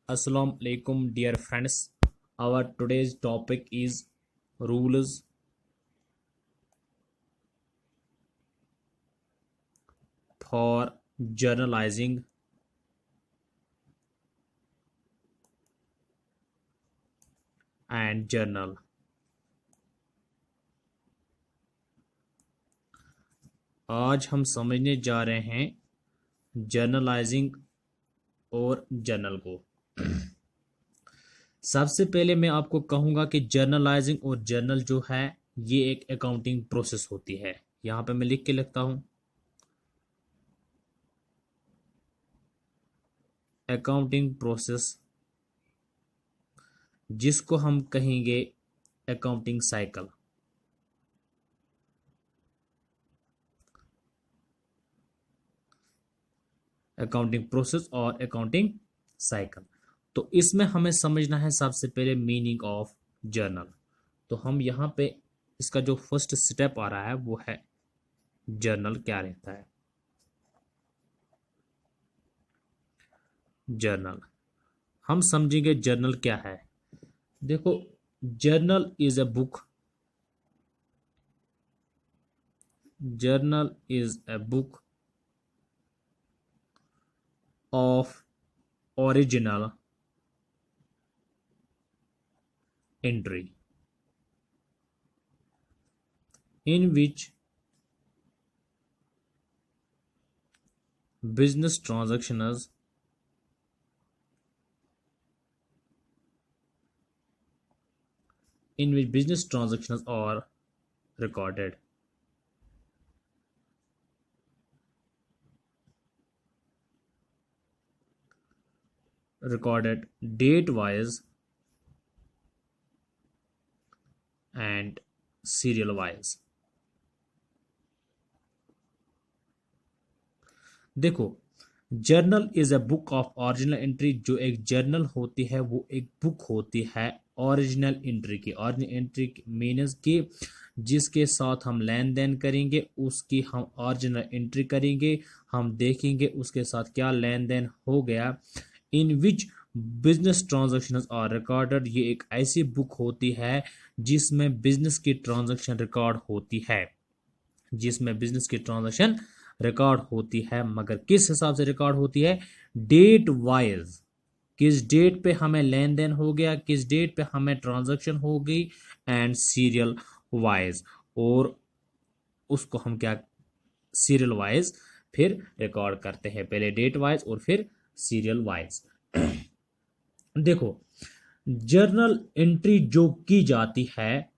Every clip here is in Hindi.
Assalamu alaikum, dear friends. Our today's topic is rules for journalizing and journal. आज हम समझने जा रहे हैं जर्नलाइजिंग और जर्नल को। सबसे पहले मैं आपको कहूँगा कि जर्नलाइजिंग और जर्नल जो है ये एक अकाउंटिंग प्रोसेस होती है। यहाँ पे मैं लिख के लिखता हूँ, अकाउंटिंग प्रोसेस, जिसको हम कहेंगे अकाउंटिंग साइकिल। अकाउंटिंग प्रोसेस और अकाउंटिंग साइकिल। तो इसमें हमें समझना है सबसे पहले मीनिंग ऑफ जर्नल। तो हम यहाँ पे इसका जो फर्स्ट स्टेप आ रहा है वो है जर्नल क्या रहता है। जर्नल हम समझेंगे जर्नल क्या है। देखो, journal is a book, journal is a book of original entry in which business transactions are recorded. Recorded date wise and serial wise। देखो, journal is a book of original entry. जो एक जर्नल होती है वो एक बुक होती है ओरिजिनल एंट्री की। ओरिजिनल एंट्री मीन्स कि जिसके साथ हम लेन देन करेंगे उसकी हम ओरिजिनल एंट्री करेंगे, हम देखेंगे उसके साथ क्या लेन देन हो गया। In which business transactions are recorded, ये एक ऐसी बुक होती है जिसमें बिजनेस की ट्रांजैक्शन रिकॉर्ड होती है, जिसमें बिजनेस की ट्रांजैक्शन रिकॉर्ड होती है। मगर किस हिसाब से रिकॉर्ड होती है? डेट वाइज, किस डेट पे हमें लेन देन हो गया, किस डेट पे हमें ट्रांजैक्शन हो गई, एंड सीरियल वाइज। और उसको हम क्या सीरियल वाइज फिर रिकॉर्ड करते हैं, पहले डेट वाइज और फिर सीरियल वाइज। देखो, जर्नल एंट्री जो की जाती है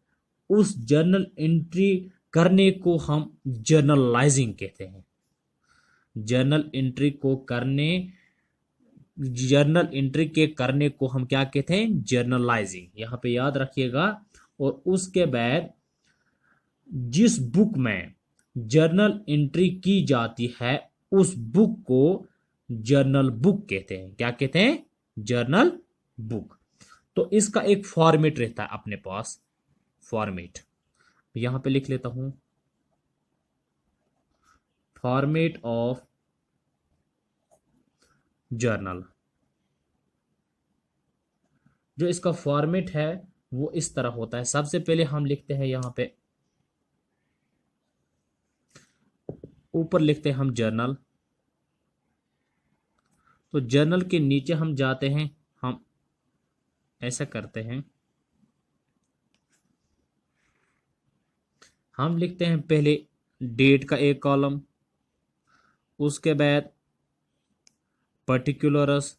उस जर्नल एंट्री करने को हम जर्नलाइजिंग कहते हैं। जर्नल एंट्री को करने, जर्नल एंट्री के करने को हम क्या कहते हैं? जर्नलाइजिंग। यहां पे याद रखिएगा। और उसके बाद जिस बुक में जर्नल एंट्री की जाती है उस बुक को जर्नल बुक कहते हैं। क्या कहते हैं? Journal book. तो इसका एक फॉर्मेट रहता है अपने पास, फॉर्मेट यहां पे लिख लेता हूं, फॉर्मेट ऑफ जर्नल। जो इसका फॉर्मेट है वो इस तरह होता है। सबसे पहले हम लिखते हैं यहां पे, ऊपर लिखते हैं हम जर्नल। तो जर्नल के नीचे हम जाते हैं, हम ऐसा करते हैं, हम लिखते हैं पहले डेट का एक कॉलम, उसके बाद पर्टिकुलर्स,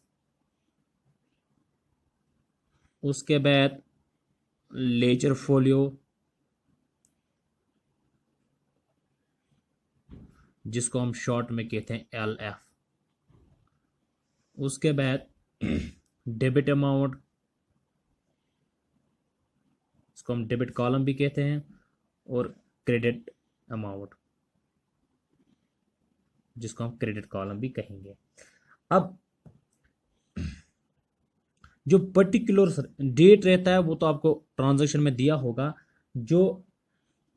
उसके बाद लेजर फोलियो, जिसको हम शॉर्ट में कहते हैं LF, उसके बाद डेबिट अमाउंट, इसको हम डेबिट कॉलम भी कहते हैं, और क्रेडिट अमाउंट, जिसको हम क्रेडिट कॉलम भी कहेंगे। अब जो पर्टिकुलर डेट रहता है वो तो आपको ट्रांजैक्शन में दिया होगा। जो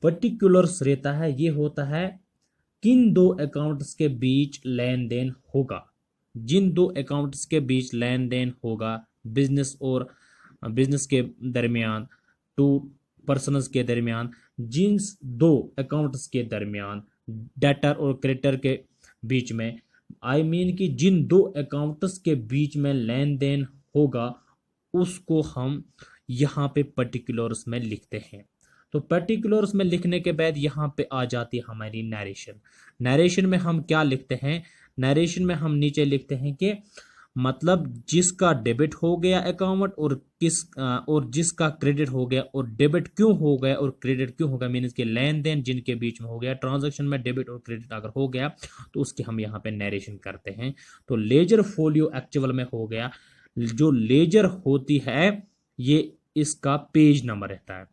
पर्टिकुलर्स रहता है, ये होता है किन दो अकाउंट्स के बीच लेन देन होगा, जिन दो अकाउंट्स के बीच लेन देन होगा, बिजनेस और बिजनेस के दरमियान, टू पर्सनस के दरमियान, जिन दो अकाउंट्स के दरमियान, डेटर और क्रेडिटर के बीच में, आई मीन कि जिन दो अकाउंट्स के बीच में लेन देन होगा उसको हम यहाँ पे पर्टिकुलर्स में लिखते हैं। तो पर्टिकुलर्स में लिखने के बाद यहाँ पे आ जाती है हमारी नरेशन। नरेशन में हम क्या लिखते हैं, नरेशन में हम नीचे लिखते हैं कि मतलब जिसका डेबिट हो गया अकाउंट और जिसका क्रेडिट हो गया, और डेबिट क्यों हो गया और क्रेडिट क्यों हो गया, मीन्स के लेन देन जिनके बीच में हो गया, ट्रांजैक्शन में डेबिट और क्रेडिट अगर हो गया तो उसकी हम यहाँ पे नरेशन करते हैं। तो लेजर फोलियो एक्चुअल में हो गया, जो लेजर होती है ये इसका पेज नंबर रहता है,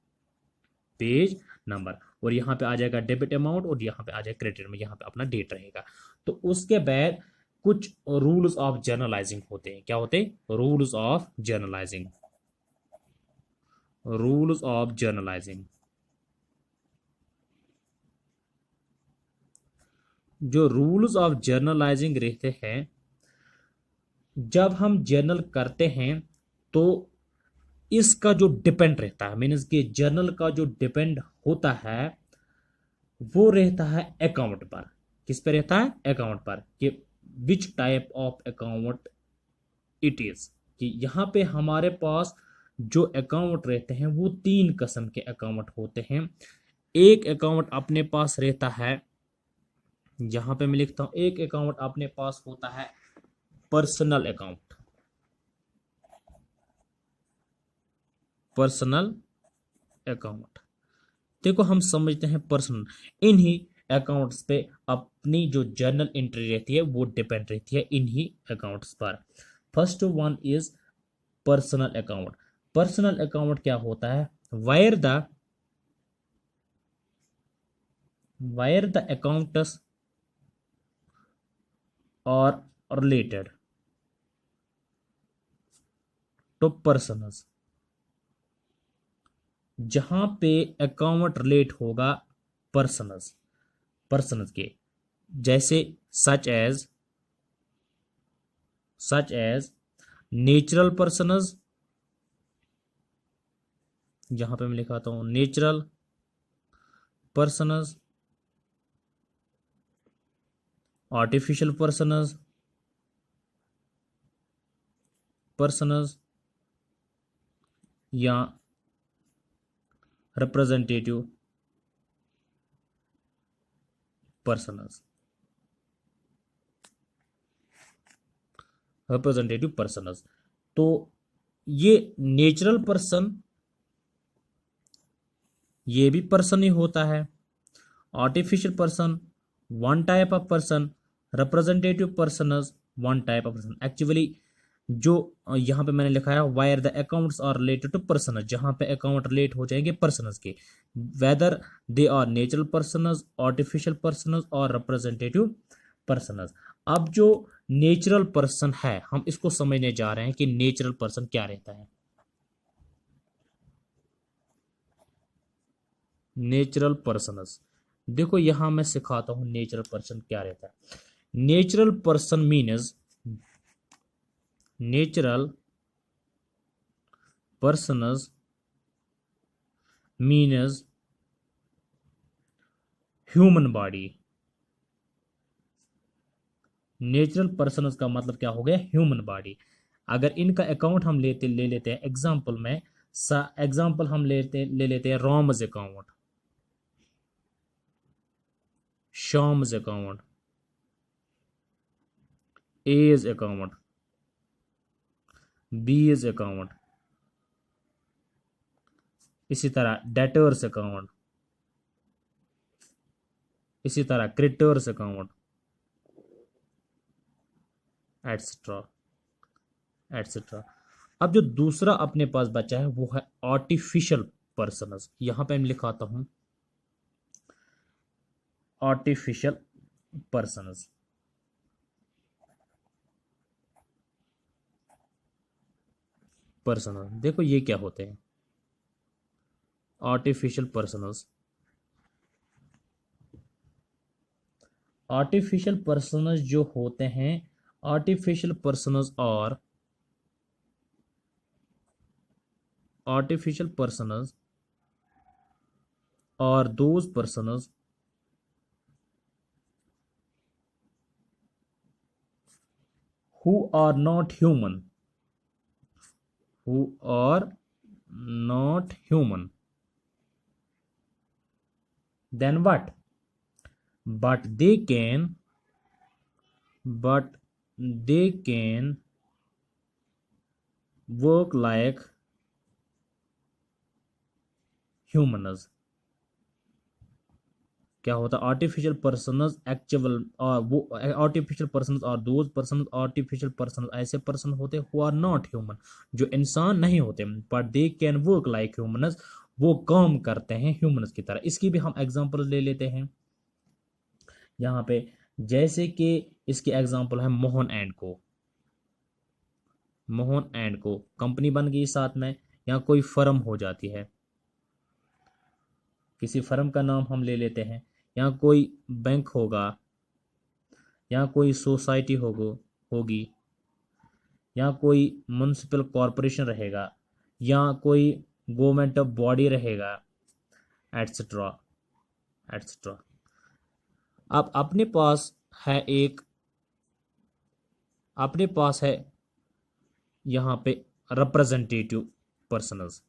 पेज नंबर, और यहाँ पे आ जाएगा डेबिट अमाउंट और यहाँ पे आ जाएगा क्रेडिट में, यहाँ पे अपना डेट रहेगा। तो उसके बाद कुछ रूल्स ऑफ जर्नलाइजिंग होते हैं, क्या होते हैं, rules of journalising, rules of journalising. जो रूल्स ऑफ जर्नलाइजिंग रहते हैं, जब हम जर्नल करते हैं तो इसका जो डिपेंड रहता है, मीन्स कि जर्नल का जो डिपेंड होता है वो रहता है अकाउंट पर। किस पे रहता है, अकाउंट पर, कि which type of account it is, कि यहाँ पे हमारे पास जो अकाउंट रहते हैं वो तीन किस्म के अकाउंट होते हैं। एक अकाउंट अपने पास रहता है, यहाँ पे मैं लिखता हूं, एक अकाउंट अपने पास होता है पर्सनल अकाउंट, पर्सनल अकाउंट। देखो हम समझते हैं पर्सनल, इन्हीं अकाउंट्स पे अपनी जो जर्नल एंट्री रहती है वो डिपेंड रहती है इन्हीं अकाउंट्स पर। First one is personal account. Personal account क्या होता है, वायर द अकाउंट्स और रिलेटेड टू पर्सनस, जहां पे अकाउंट रिलेट होगा पर्सनस, पर्सनस के, जैसे सच एज नेचुरल पर्सनस, जहां पे मैं लिखाता हूं नेचुरल पर्सनस, आर्टिफिशियल पर्सनस या रिप्रेजेंटेटिव पर्सनस, रिप्रेजेंटेटिव पर्सनस। तो ये नेचुरल पर्सन ये भी पर्सन ही होता है, artificial person one type of person, representative persons one type of person. Actually जो यहाँ पे मैंने लिखा है where the accounts are related to persons, जहाँ पे अकाउंट रिलेट हो जाएंगे पर्सनस के, whether they are natural persons, artificial persons और रिप्रेजेंटेटिव पर्सनस। अब जो नेचुरल पर्सन है हम इसको समझने जा रहे हैं कि नेचुरल पर्सन क्या रहता है। नेचुरल पर्सनस, देखो यहां मैं सिखाता हूं नेचुरल पर्सन क्या रहता है। Natural person means, natural persons means human body. Natural persons का मतलब क्या हो गया, ह्यूमन बॉडी। अगर इनका अकाउंट हम ले लेते हैं एग्जांपल में, एग्जांपल हम ले लेते हैं रॉमज अकाउंट, शॉम्स अकाउंट, एज अकाउंट, बीज अकाउंट, इसी तरह डेटर्स अकाउंट, इसी तरह क्रेडिटर्स अकाउंट, एटसेट्रा एटसेट्रा। अब जो दूसरा अपने पास बचा है वो है आर्टिफिशियल पर्सनस। यहां पे मैं लिखाता हूं आर्टिफिशियल पर्सनस। पर्सनस देखो ये क्या होते हैं, आर्टिफिशियल पर्सनस। आर्टिफिशियल पर्सनस जो होते हैं, आर्टिफिशियल पर्सनस और artificial persons are those persons who are not human, who are not human. Then what? But they can, but they can work like humans. क्या होता है? आर्टिफिशियल पर्सनस एक्चुअल, और वो आर्टिफिशियल पर्सनस और दोज पर्सन, आर्टिफिशियल पर्सन ऐसे पर्सन होते हु आर नॉट ह्यूमन, जो इंसान नहीं होते, but they can work like humans, वो काम करते हैं ह्यूमनस की तरह। इसकी भी हम एग्जांपल ले लेते हैं यहाँ पे, जैसे कि इसके एग्जांपल है मोहन एंड को। मोहन एंड को कंपनी बन गई साथ में, या कोई फर्म हो जाती है, किसी फर्म का नाम हम ले लेते हैं, या कोई बैंक होगा, या कोई सोसाइटी होगी, या कोई म्युनिसिपल कॉरपोरेशन रहेगा, या कोई गवर्नमेंट ऑफ बॉडी रहेगा, एटसेट्रा एटसेट्रा। अब अपने पास है यहाँ पे रिप्रेजेंटेटिव पर्सनस।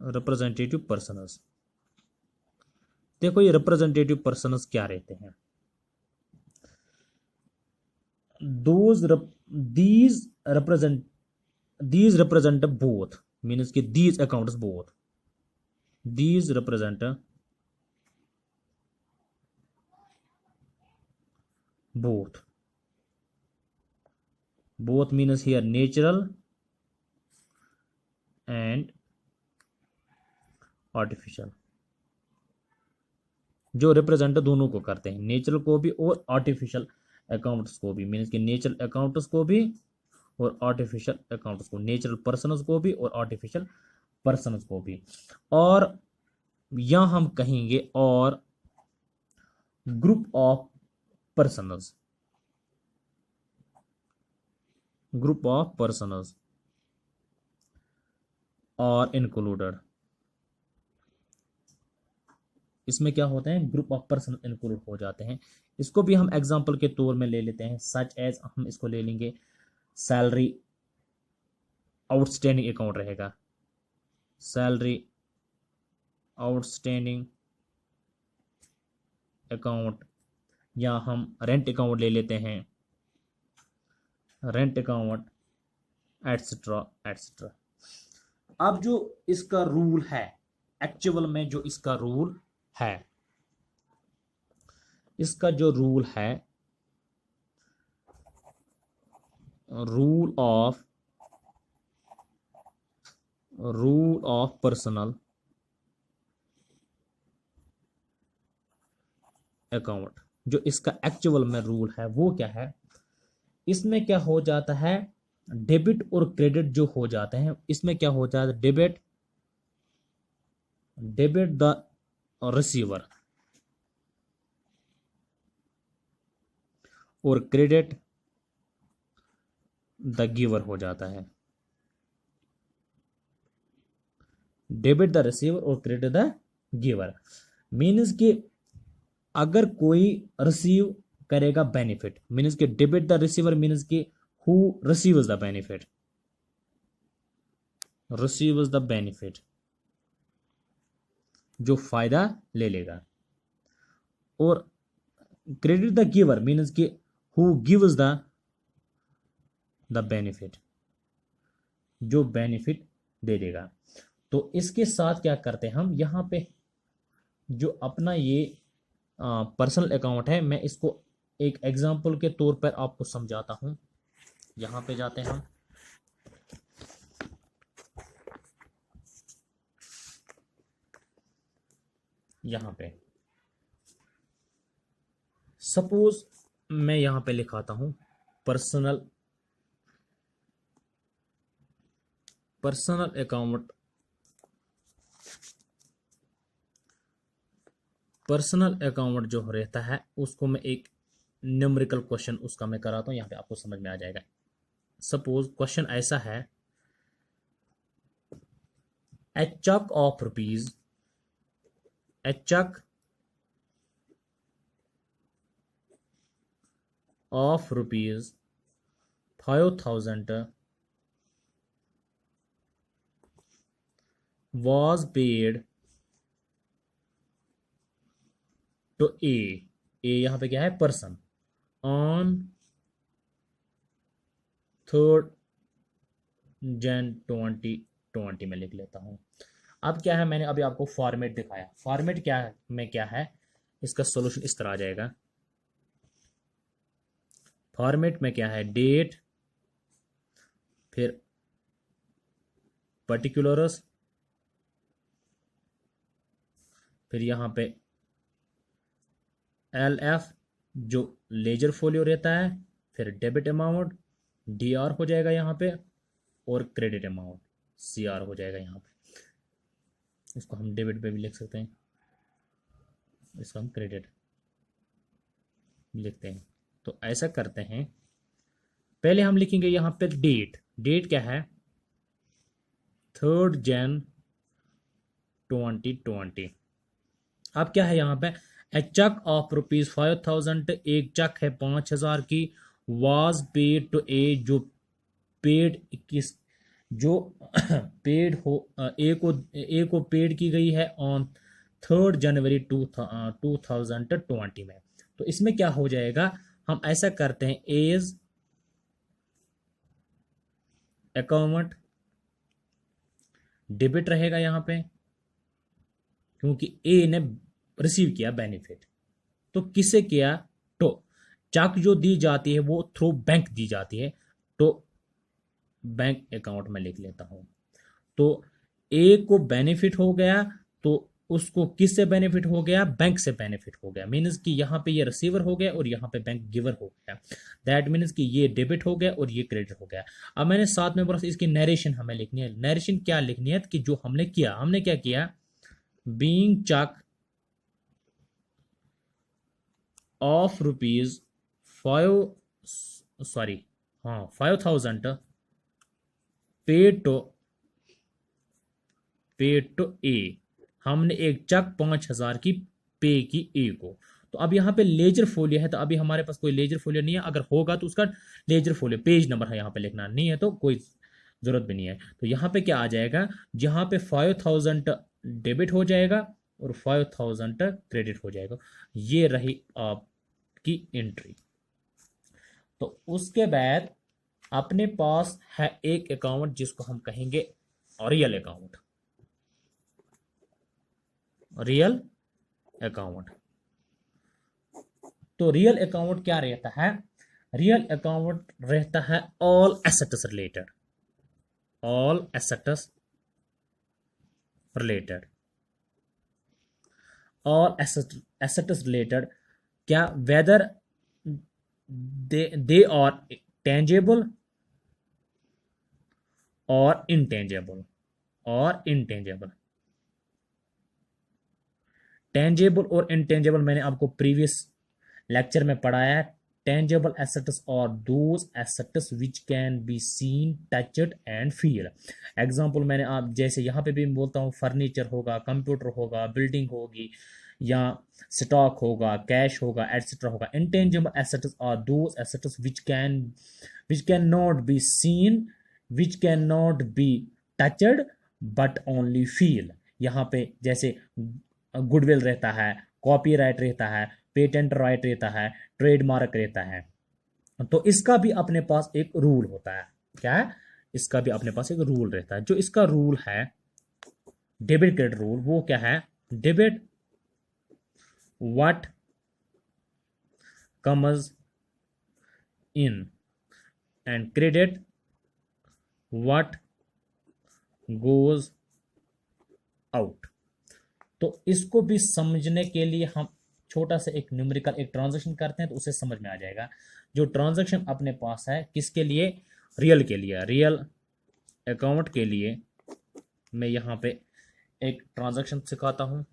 रिप्रेजेंटेटिव पर्सनस, देखो ये रिप्रेजेंटेटिव पर्सनस क्या रहते हैं। those these represent both, means कि these accounts both, these represent both means here natural and artificial, जो रिप्रेजेंट दोनों को करते हैं, नेचुरल को भी और आर्टिफिशियल अकाउंट्स को भी, मीन्स कि नेचुरल अकाउंट्स को भी और आर्टिफिशियल अकाउंट्स को, नेचुरल पर्सनस को भी और आर्टिफिशियल पर्सनस को भी। और या हम कहेंगे और group of persons, group of persons और इंक्लूडेड, इसमें क्या होते हैं, ग्रुप ऑफ पर्सन इंक्लूड हो जाते हैं। इसको भी हम एग्जांपल के तौर में ले लेते हैं, सच एज हम इसको ले लेंगे सैलरी आउटस्टैंडिंग अकाउंट रहेगा, सैलरी आउटस्टैंडिंग अकाउंट, या हम रेंट अकाउंट ले लेते हैं, रेंट अकाउंट एटसेट्रा एटसेट्रा। अब जो इसका रूल है, एक्चुअल में जो इसका रूल है, इसका जो रूल है, रूल ऑफ पर्सनल अकाउंट, जो इसका एक्चुअल में रूल है वो क्या है, इसमें क्या हो जाता है, डेबिट और क्रेडिट जो हो जाते हैं, इसमें क्या हो जाता है, डेबिट द रिसीवर और क्रेडिट द गिवर हो जाता है, डेबिट द रिसीवर और क्रेडिट द गिवर। मीन्स कि अगर कोई रिसीव करेगा बेनिफिट, मीन्स कि डेबिट द रिसीवर, मीन्स कि who receives the benefit, receives the benefit, जो फायदा ले लेगा, और क्रेडिट द गिवर मीन्स कि हु गिव्स द बेनिफिट, जो बेनिफिट दे देगा। तो इसके साथ क्या करते हैं हम, यहाँ पे जो अपना ये पर्सनल अकाउंट है, मैं इसको एक एग्जांपल के तौर पर आपको समझाता हूं। यहाँ पे जाते हैं हम, यहाँ पे सपोज मैं यहाँ पे लिखाता हूं पर्सनल अकाउंट पर्सनल अकाउंट जो रहता है उसको मैं एक न्यूमेरिकल क्वेश्चन उसका मैं कराता हूँ, यहाँ पे आपको समझ में आ जाएगा। सपोज क्वेश्चन ऐसा है, a cheque of rupees, a cheque of rupees 5,000 was paid to a यहाँ पे क्या है, पर्सन, ऑन 3rd Jan 2020 में लिख लेता हूँ। अब क्या है, मैंने अभी आपको फॉर्मेट दिखाया, फॉर्मेट क्या है में क्या है, इसका सॉल्यूशन इस तरह आ जाएगा। फॉर्मेट में क्या है, डेट, फिर पर्टिकुलर्स, फिर यहाँ पे LF जो लेजर फोलियो रहता है, फिर डेबिट अमाउंट DR हो जाएगा यहाँ पे, और क्रेडिट अमाउंट CR हो जाएगा यहाँ पे। इसको हम डेबिट पे भी लिख सकते हैं, इसको हम क्रेडिट लिखते हैं। तो ऐसा करते हैं, पहले हम लिखेंगे यहाँ पे डेट, डेट क्या है, 3rd Jan 2020। अब क्या है यहाँ पे, ए चक ऑफ रुपीज 5,000, एक चक है 5,000 की, वाज पेड टू ए, जो पेड किस, जो पेड हो ए को पेड की गई है ऑन 3rd जनवरी 2020 में। तो इसमें क्या हो जाएगा, हम ऐसा करते हैं, एज अकाउंट डेबिट रहेगा यहाँ पे, क्योंकि ए ने रिसीव किया बेनिफिट। तो किससे किया, तो चेक जो दी जाती है वो थ्रू बैंक दी जाती है, तो बैंक अकाउंट में लिख लेता हूं। तो ए को बेनिफिट हो गया, तो उसको किससे बेनिफिट हो गया, बैंक से बेनिफिट हो गया। मीन्स कि यहाँ पे ये रिसीवर हो गया और यहाँ पे बैंक गिवर हो गया। दैट मीन्स कि ये डेबिट हो गया और ये क्रेडिट हो गया। अब मैंने साथ में बस इसकी नरेशन हमें लिखनी है। नरेशन क्या लिखनी है कि जो हमने किया, हमने क्या किया, being cheque of rupees 5,000 paid to a, हमने एक चेक 5,000 की पे की ए को। तो अब यहाँ पे लेजर फोलियो है, तो अभी हमारे पास कोई लेजर फोलियो नहीं है, अगर होगा तो उसका लेजर फोलियो पेज नंबर है यहाँ पे लिखना, नहीं है तो कोई जरूरत भी नहीं है। तो यहाँ पे क्या आ जाएगा, जहाँ पे 5,000 डेबिट हो जाएगा और 5,000 क्रेडिट हो जाएगा। ये रही आपकी एंट्री। तो उसके बाद अपने पास है एक अकाउंट जिसको हम कहेंगे रियल अकाउंट, रियल अकाउंट। तो रियल अकाउंट क्या रहता है, रियल अकाउंट रहता है all assets related, all assets related, all assets related क्या, वेदर दे आर टेंजेबल और इनटेंजेबल, और इनटेंजेबल। टेंजेबल और इनटेंजेबल मैंने आपको प्रीवियस लेक्चर में पढ़ाया है। टेंजेबल एसेट्स और those assets which can be seen, touched and feel. Example मैंने आप जैसे यहाँ पे भी बोलता हूँ, फर्नीचर होगा, कंप्यूटर होगा, बिल्डिंग होगी, या स्टॉक होगा, कैश होगा, एटसेट्रा होगा। Intangible assets are those assets which can not be seen, which can not be touched but only feel. यहाँ पे जैसे गुडविल रहता है, कॉपीराइट रहता है, पेटेंट राइट रहता है, ट्रेडमार्क रहता है। तो इसका भी अपने पास एक रूल होता है। क्या है, इसका भी अपने पास एक रूल रहता है। जो इसका रूल है, डेबिट क्रेडिट रूल, वो क्या है, debit what comes in and credit what goes out. तो इसको भी समझने के लिए हम छोटा सा एक न्यूमेरिकल एक ट्रांजैक्शन करते हैं, तो उसे समझ में आ जाएगा। जो ट्रांजैक्शन अपने पास है किसके लिए, रियल के लिए, रियल अकाउंट के लिए मैं यहाँ पे एक ट्रांजैक्शन सिखाता हूँ।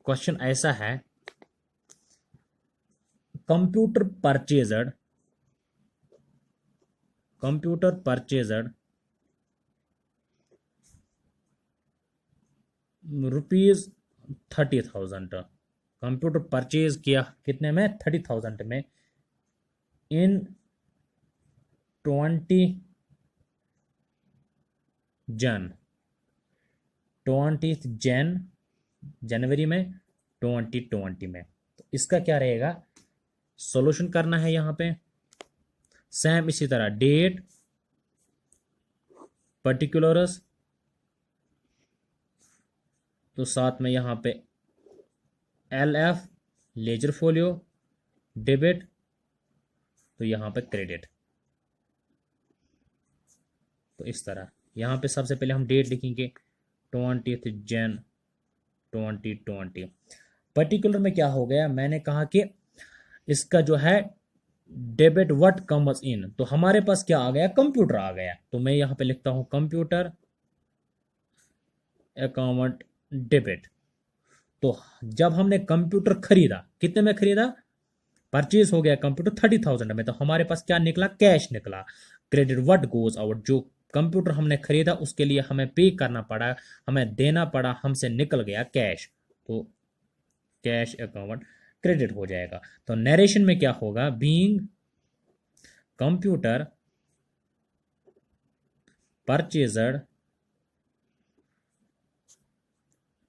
क्वेश्चन ऐसा है, कंप्यूटर परचेज्ड ₹30,000। कंप्यूटर परचेज किया कितने में? 30,000 में, इन 20 जनवरी में 2020 में। तो इसका क्या रहेगा? सॉल्यूशन करना है यहाँ पे। सेम इसी तरह डेट, पर्टिकुलर्स, तो साथ में यहाँ पे LF लेजर फोलियो, डेबिट, तो यहाँ पे क्रेडिट। तो इस तरह यहाँ पे सबसे पहले हम डेट लिखेंगे 20 जन 2020। पर्टिकुलर में क्या हो गया? मैंने कहा कि इसका जो है डेबिट व्हाट कम्स इन, तो हमारे पास क्या आ गया? कंप्यूटर आ गया। तो मैं यहाँ पे लिखता हूँ कंप्यूटर अकाउंट डेबिट। तो जब हमने कंप्यूटर खरीदा, कितने में खरीदा? परचेज हो गया कंप्यूटर 30,000 में, तो हमारे पास क्या निकला? कैश निकला। क्रेडिट व्हाट गोज आउट, जो कंप्यूटर हमने खरीदा उसके लिए हमें पे करना पड़ा, हमें देना पड़ा, हमसे निकल गया कैश, तो कैश अकाउंट क्रेडिट हो जाएगा। तो नरेशन में क्या होगा? Being computer purchased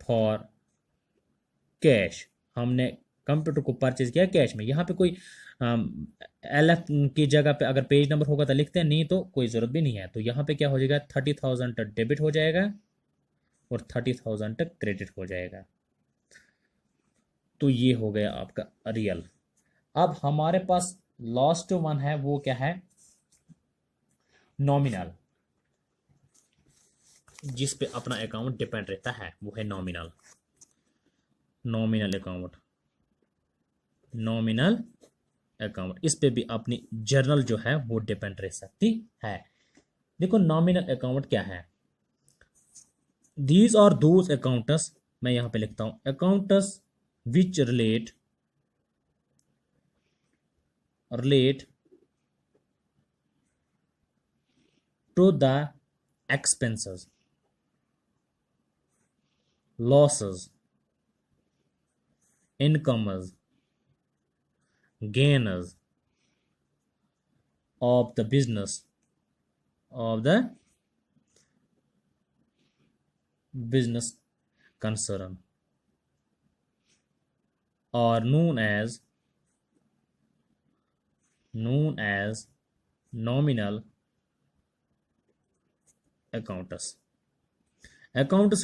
for cash, हमने कंप्यूटर को परचेज किया कैश में। यहाँ पे कोई LF की जगह पे अगर पेज नंबर होगा तो लिखते हैं, नहीं तो कोई ज़रूरत भी नहीं है। तो यहाँ पे क्या हो जाएगा? 30,000 डेबिट हो जाएगा और 30,000 क्रेडिट हो जाएगा। तो ये हो गया आपका रियल। अब हमारे पास लास्ट वन है, वो क्या है? नॉमिनल, जिस पे अपना अकाउंट डिपेंड रहता है, वो है नॉमिनल अकाउंट। इस पे भी अपनी जर्नल जो है वो डिपेंड रह सकती है। देखो नॉमिनल अकाउंट क्या है? दीज आर दोज अकाउंट्स, मैं यहां पे लिखता हूं accounts which relate to the expenses, losses, incomes, gains of the business concern are known as nominal accounts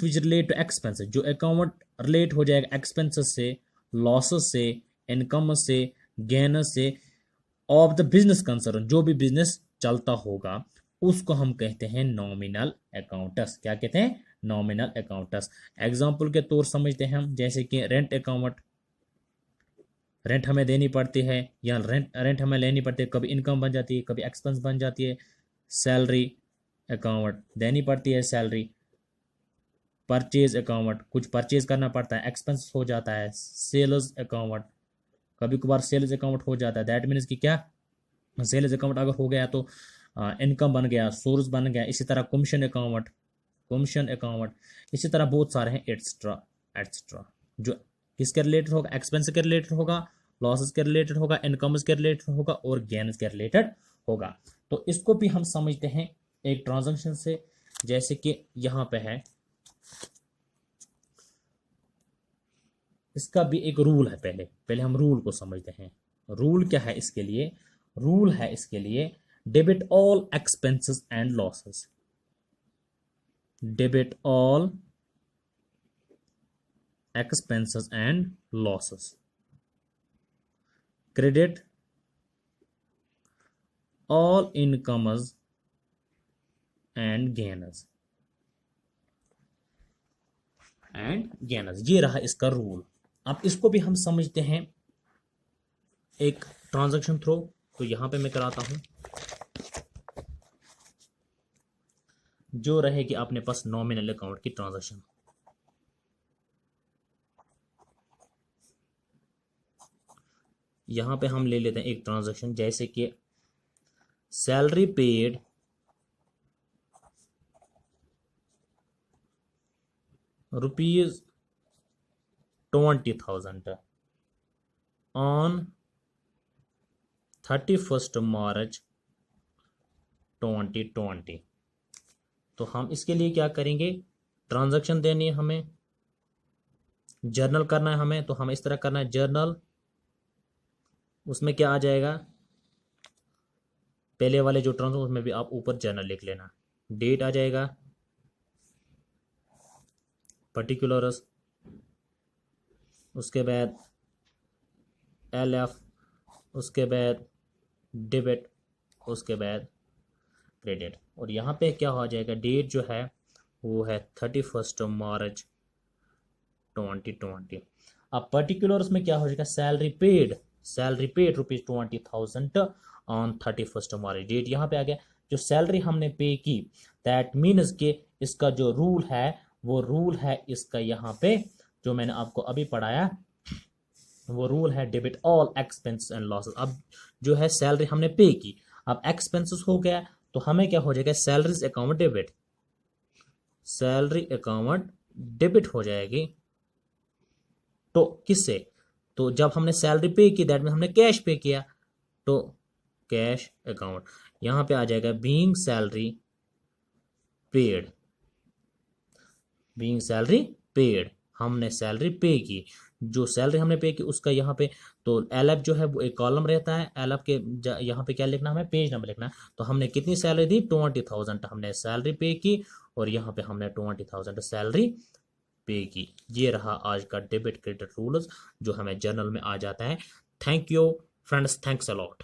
which relate to expenses, जो अकाउंट रिलेट हो जाएगा एक्सपेंसेस से, लॉसेस से, इनकम से, गेनस से, ऑफ द बिजनेस कंसर्न, जो भी बिजनेस चलता होगा उसको हम कहते हैं नॉमिनल अकाउंट्स। क्या कहते हैं? Nominal accounts. एग्जांपल के तौर समझते हैं हम, जैसे कि रेंट अकाउंट, रेंट हमें देनी पड़ती है या रेंट हमें लेनी पड़ती है, कभी इनकम बन जाती है, कभी एक्सपेंस बन जाती है। सैलरी अकाउंट, देनी पड़ती है सैलरी। परचेज अकाउंट, कुछ परचेज करना पड़ता है, एक्सपेंस हो जाता है। सेल्स अकाउंट, कभी कभार सेल्स अकाउंट हो जाता है, दैट मीन्स कि क्या? सेल्स अकाउंट अगर हो गया तो इनकम बन गया, सोर्स बन गया। इसी तरह कमीशन अकाउंट, इसी तरह बहुत सारे हैं, एक्स्ट्रा जो किसके रिलेटेड होगा? एक्सपेंस के रिलेटेड होगा, लॉसेस के रिलेटेड होगा, इनकम्स के रिलेटेड होगा और गेन्स के रिलेटेड होगा। तो इसको भी हम समझते हैं एक ट्रांजैक्शन से, जैसे कि यहाँ पे है, इसका भी एक रूल है। पहले हम रूल को समझते हैं। रूल क्या है इसके लिए? रूल है इसके लिए debit all expenses and losses, debit all expenses and losses, credit all incomes and gains ये रहा इसका रूल। अब इसको भी हम समझते हैं एक ट्रांजैक्शन थ्रू। तो यहां पे मैं कराता हूं, जो रहेगी अपने पास नॉमिनल अकाउंट की ट्रांजैक्शन। यहाँ पे हम ले लेते हैं एक ट्रांजैक्शन, जैसे कि सैलरी पेड ₹20,000 ऑन 31 मार्च 2020। तो हम इसके लिए क्या करेंगे, ट्रांजैक्शन देनी है हमें, जर्नल करना है हमें, तो हमें इस तरह करना है जर्नल। उसमें क्या आ जाएगा, पहले वाले जो ट्रांजैक्शन उसमें भी आप ऊपर जर्नल लिख लेना, डेट आ जाएगा, पर्टिकुलर्स, उसके बाद LF, उसके बाद डेबिट, उसके बाद क्रेडिट। और यहाँ पे क्या हो जाएगा, डेट जो है वो है 31 मार्च 2020। अब पर्टिकुलर्स में क्या हो जाएगा, salary paid ₹20,000 on 31 March. Date यहाँ पे आ गया, जो सैलरी हमने पे की, दैट मीन्स के इसका जो रूल है वो रूल है इसका, यहाँ पे जो मैंने आपको अभी पढ़ाया वो रूल है debit all expenses and losses. अब जो है सैलरी हमने पे की, अब एक्सपेंसेस हो गया, तो हमें क्या हो जाएगा, salaries account debit, salary account debit हो जाएगी। तो किससे, तो जब हमने सैलरी पे की, दैट मीन हमने कैश पे किया, तो कैश अकाउंट। यहां पे आ जाएगा being salary paid, being salary paid, हमने सैलरी पे की, जो सैलरी हमने पे की उसका यहाँ पे, तो LF जो है वो एक कॉलम रहता है, LF के यहाँ पे क्या लिखना, हमें पेज नंबर लिखना है। तो हमने कितनी सैलरी दी, 20,000 हमने सैलरी पे की, और यहाँ पे हमने 20,000 सैलरी पे की। ये रहा आज का डेबिट क्रेडिट रूल्स जो हमें जर्नल में आ जाता है। Thank you friends, thanks a lot.